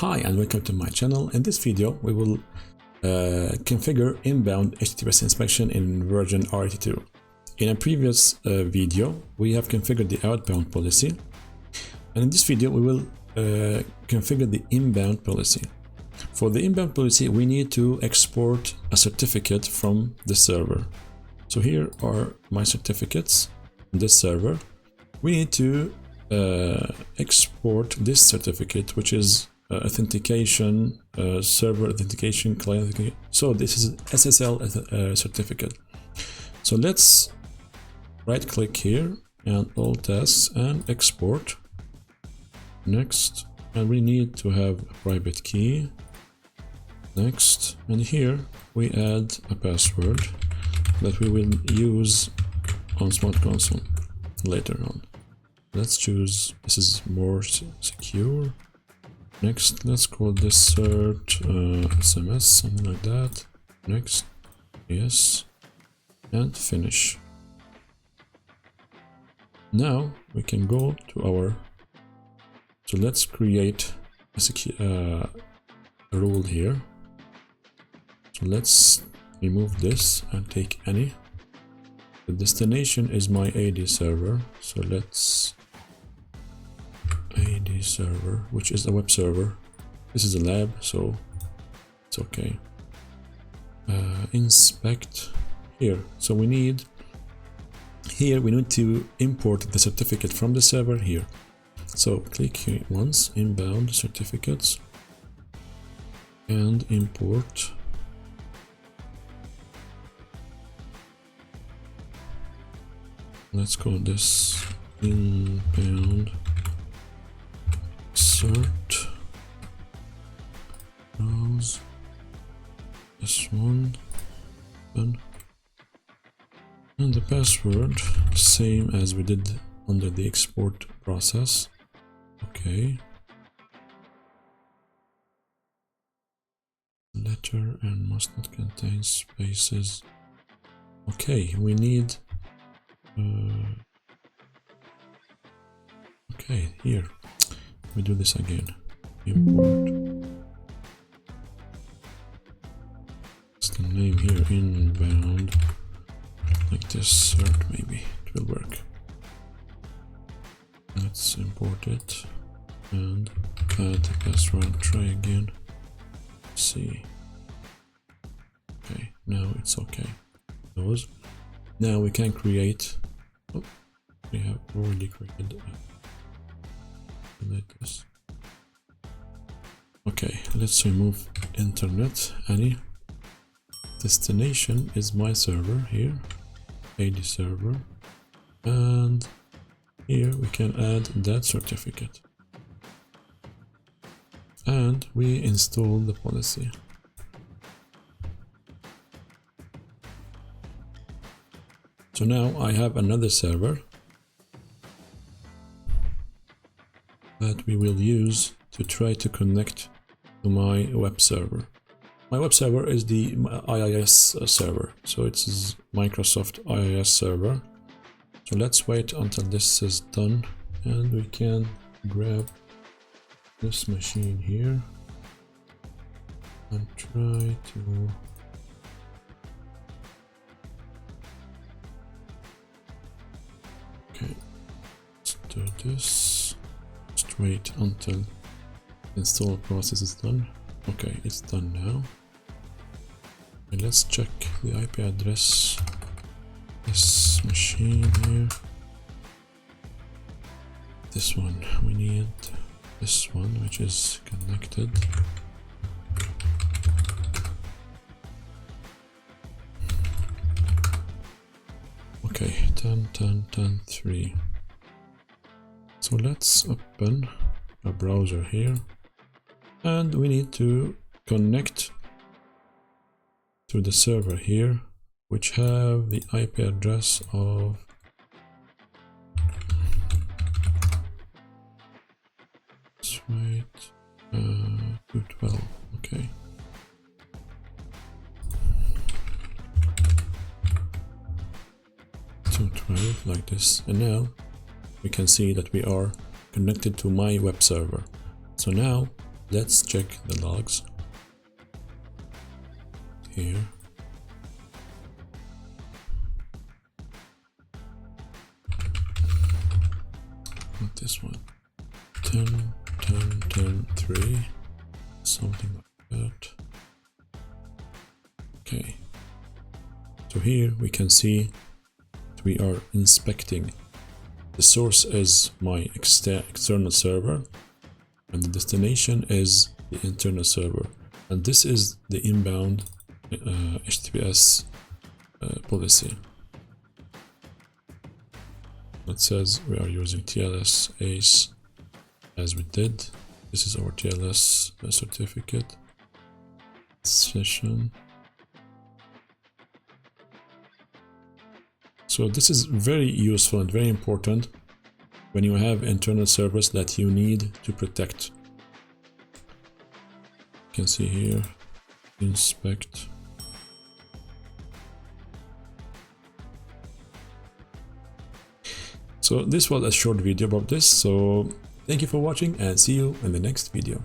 Hi and welcome to my channel. In this video we will configure inbound HTTPS inspection in version R82. In a previous video we have configured the outbound policy, and in this video we will configure the inbound policy. For the inbound policy we need to export a certificate from the server. So here are my certificates on this server. We need to export this certificate, which is authentication, server authentication, client authentication. So this is SSL certificate. So let's right click here and all tasks and export. Next, and we need to have a private key. Next, and here we add a password that we will use on Smart Console later on. Let's choose, this is more secure. Next, let's call this cert SMS, something like that. Next, yes, and finish. Now we can go to our, so let's create a rule here. So let's remove this and take any. The destination is my AD server, so let's AD server, which is a web server. This is a lab, so it's okay. Inspect here. So we need to import the certificate from the server here. So click here once, inbound certificates, and import. Let's call this inbound cert. Browse this one, done. And the password same as we did under the export process. Okay. Letter and must not contain spaces. Okay, we need. Okay, here we do this again. Import. What's the name here? Inbound. Like this, cert maybe. It will work. Let's import it and add the password. Try again. See. Okay, now it's okay. Those. Now we can create. Oh, we have already created. Like this. Okay, let's remove internet. Any. Destination is my server here, AD server, and here we can add that certificate. And we install the policy. So now I have another server that we will use to try to connect to my web server. My web server is the IIS server, so it's Microsoft IIS server. So let's wait until this is done, and we can grab this machine here and try to let's do this. Just wait until install process is done. Okay, it's done now. And let's check the IP address. This machine here. This one. We need this one, which is connected. Okay, 10.10.10.3. So let's open a browser here, and we need to connect to the server here, which have the IP address of wait, 212. Okay. Like this, and now we can see that we are connected to my web server. So now Let's check the logs here. Not this one. 10, 10, 10, 3, something like that. Okay. So here we can see that we are inspecting. The source is my external server, and the destination is the internal server. And this is the inbound HTTPS policy. It says we are using TLS ACE as we did. This is our TLS certificate session. So this is very useful and very important when you have internal servers that you need to protect. You can see here, inspect. So this was a short video about this. So thank you for watching and see you in the next video.